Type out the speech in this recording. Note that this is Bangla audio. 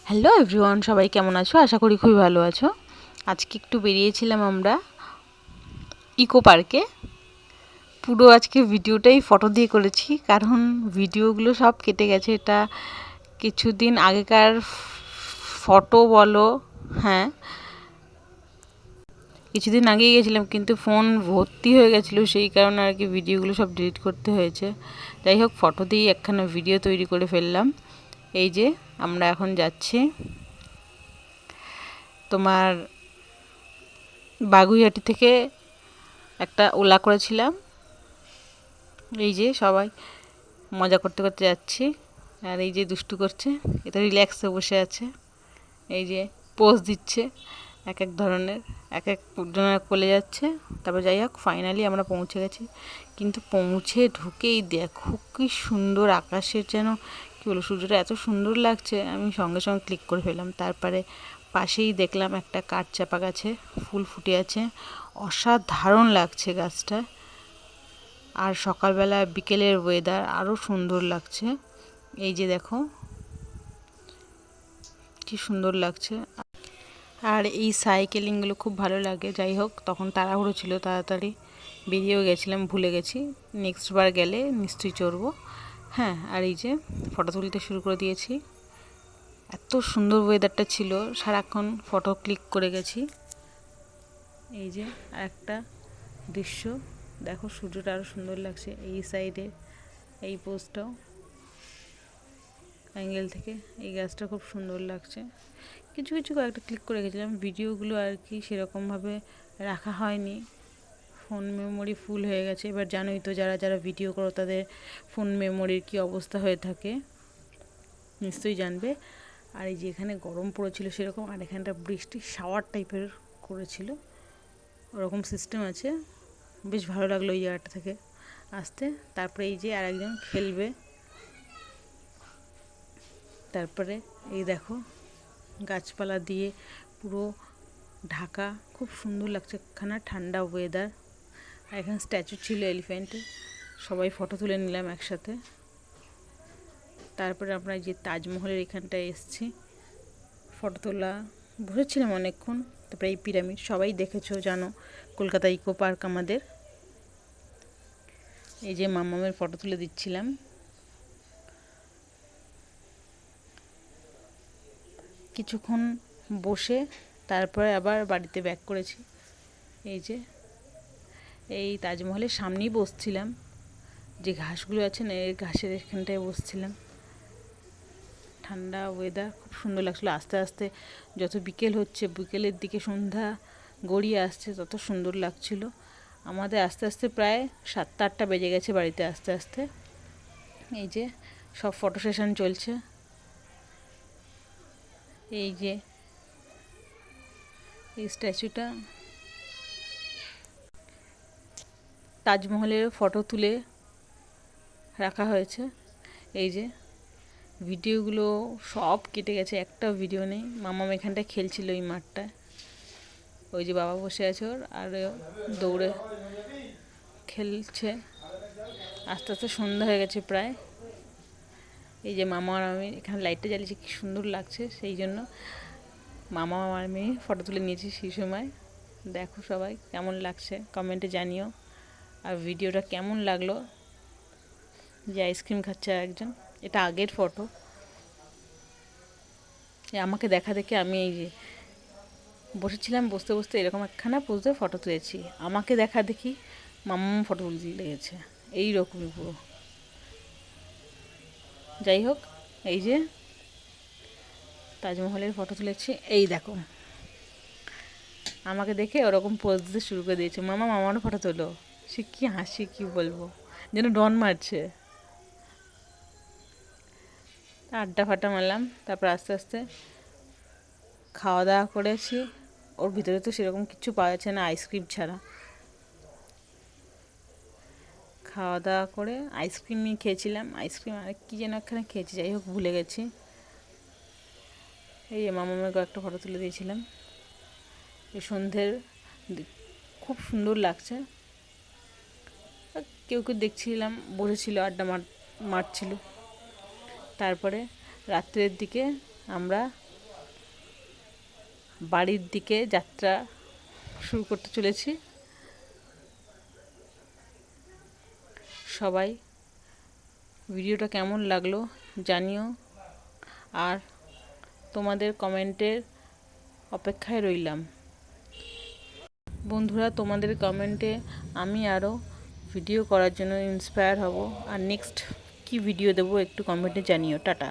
হ্যালো এভরিওয়ান, সবাই কেমন আছো? আশা করি খুবই ভালো আছো। আজকে একটু বেরিয়েছিলাম আমরা ইকো পার্কে। পুরো আজকে ভিডিওটাই ফটো দিয়ে করেছি, কারণ ভিডিওগুলো সব কেটে গেছে। এটা কিছুদিন আগেকার ফটো বলো, হ্যাঁ কিছুদিন আগেই গেছিলাম, কিন্তু ফোন ভর্তি হয়ে গেছিলো, সেই কারণে আর কি ভিডিওগুলো সব ডিলিট করতে হয়েছে। যাই হোক, ফটো দিয়েই একখানা ভিডিও তৈরি করে ফেললাম। এই যে আমরা এখন যাচ্ছি তোমার বাগুইআটি থেকে একটা ওলা করেছিলাম। এই যে সবাই মজা করতে করতে যাচ্ছি, আর এই যে দুষ্টু করছে, এটা রিল্যাক্সে বসে আছে। এই যে পোজ দিচ্ছে এক এক ধরনের, এক এক জনের কোলে যাচ্ছে। তারপর যাই হোক, ফাইনালি আমরা পৌঁছে গেছি। কিন্তু পৌঁছে ঢুকেই দেখো কি সুন্দর আকাশের, যেন কী বলবো, সূর্যটা এত সুন্দর লাগছে, আমি সঙ্গে সঙ্গে ক্লিক করে ফেললাম। তারপরে পাশেই দেখলাম একটা কাঠ চাপা গাছে ফুল ফুটে আছে, অসাধারণ লাগছে গাছটা। আর সকালবেলা বিকেলের ওয়েদার আরও সুন্দর লাগছে। এই যে দেখো কি সুন্দর লাগছে। আর এই সাইকেলিংগুলো খুব ভালো লাগে। যাই হোক, তখন তাড়াহুড়ো ছিল, তাড়াতাড়ি বেরিয়েও গেছিলাম, ভুলে গেছি। নেক্সট বার গেলে নিশ্চয়ই চড়বো। হ্যাঁ, আর এই যে ফটো তুলতে শুরু করে দিয়েছি। এত সুন্দর ওয়েদারটা ছিল, সারাক্ষণ ফটো ক্লিক করে গেছি। এই যে একটা দৃশ্য দেখো, সূর্যটা আরও সুন্দর লাগছে এই সাইডে। এই পোজটাও অ্যাঙ্গেল থেকে এই গাছটা খুব সুন্দর লাগছে। কিছু কিছু কয়েকটা ক্লিক করে গেছিলাম, ভিডিওগুলো আর কি সেরকমভাবে রাখা হয়নি, ফোন মেমোরি ফুল হয়ে গেছে। এবার জানোই তো, যারা যারা ভিডিও করো তাদের ফোন মেমোরির কী অবস্থা হয়ে থাকে, নিশ্চয়ই জানবে। আর এই যে এখানে গরম পড়েছিল সেরকম, আর এখানটা বৃষ্টি শাওয়ার টাইপের করেছিল, ওরকম সিস্টেম আছে। বেশ ভালো লাগলো এই জায়গাটা থেকে আসতে। তারপরে এই যে আরেকজন খেলবে। তারপরে এই দেখো গাছপালা দিয়ে পুরো ঢাকা, খুব সুন্দর লাগছে, একখানা ঠান্ডা ওয়েদার। আর এখানে স্ট্যাচু ছিল এলিফ্যান্টের, সবাই ফটো তুলে নিলাম একসাথে। তারপরে আমরা যে তাজমহলের এখানটায় এসেছি, ফটো তোলা, বসেছিলাম অনেকক্ষণ। তারপরে এই পিরামিড সবাই দেখেছো, জানো, কলকাতা ইকো পার্ক আমাদের। এই যে মামামের ফটো তুলে দিচ্ছিলাম। কিছুক্ষণ বসে তারপরে আবার বাড়িতে ব্যাক করেছি। এই যে এই তাজমহলের সামনেই বসছিলাম, যে ঘাসগুলো আছে না, এই ঘাসের এখানটায় বসছিলাম। ঠান্ডা ওয়েদার, খুব সুন্দর লাগছিলো। আস্তে আস্তে যত বিকেল হচ্ছে, বিকেলের দিকে সন্ধ্যা গড়িয়ে আসছে, তত সুন্দর লাগছিল। আমাদের আস্তে আস্তে প্রায় 7-8টা বেজে গেছে বাড়িতে আস্তে আস্তে। এই যে সব ফটো সেশন চলছে। এই যে এই স্ট্যাচুটা, তাজমহলের ফটো তুলে রাখা হয়েছে। এই যে ভিডিওগুলো সব কেটে গেছে, একটা ভিডিও নেই। মামাম এখানটায় খেলছিল এই মাঠটায়, ওই যে বাবা বসে আছে ওর, আর দৌড়ে খেলছে। আস্তে আস্তে সন্ধ্যা হয়ে গেছে প্রায়। এই যে মামা আর আমি এখানে লাইটটা জ্বালিয়েছি, কি সুন্দর লাগছে, সেই জন্য মামা আর আমি ফটো তুলে নিয়েছি সেই সময়। দেখো সবাই কেমন লাগছে কমেন্টে জানিও। আর ভিডিওটা কেমন লাগলো, যে আইসক্রিম খাচ্ছে একজন, এটা আগের ফটো। আমাকে দেখা দেখে আমি এই যে বসেছিলাম, বসতে বসতে এরকম একখানা পোজে ফটো তুলেছি। আমাকে দেখা দেখি মাম্মা ফটো তুলতে লেগেছে, এইরকমই পুরো। যাই হোক, এই যে তাজমহলের ফটো তুলেছি। এই দেখো আমাকে দেখে ওরকম পোজ দিতে শুরু করে দিয়েছে, মামা মামারও ফটো তোলো। সে কী হাসি, কী বলবো, যেন ডন মারছে। আড্ডা ফাড্ডা মারলাম, তারপর আস্তে আস্তে খাওয়া দাওয়া করেছি। ওর ভিতরে তো সেরকম কিছু পাওয়া যাচ্ছে না আইসক্রিম ছাড়া। খাওয়া দাওয়া করে আইসক্রিমই খেয়েছিলাম, আইসক্রিম আর কী যেন একখানে খেয়েছি, যাই হোক ভুলে গেছি। এই মামামের কয়েকটা ফটো তুলে দিয়েছিলাম। এই সন্ধ্যের খুব সুন্দর লাগছে। কেউ কেউ দেখছিলাম বসেছিল, আড্ডা মারছিল। তারপরে রাত্রের দিকে আমরা বাড়ির দিকে যাত্রা শুরু করতে চলেছি। সবাই ভিডিওটা কেমন লাগলো জানিও, আর তোমাদের কমেন্টের অপেক্ষায় রইলাম। বন্ধুরা, তোমাদের কমেন্টে আমি আরও ভিডিও করার জন্য ইন্সপায়ার হব। আর নেক্সট কি ভিডিও দেবো একটু কমেন্টে জানিও। টাটা।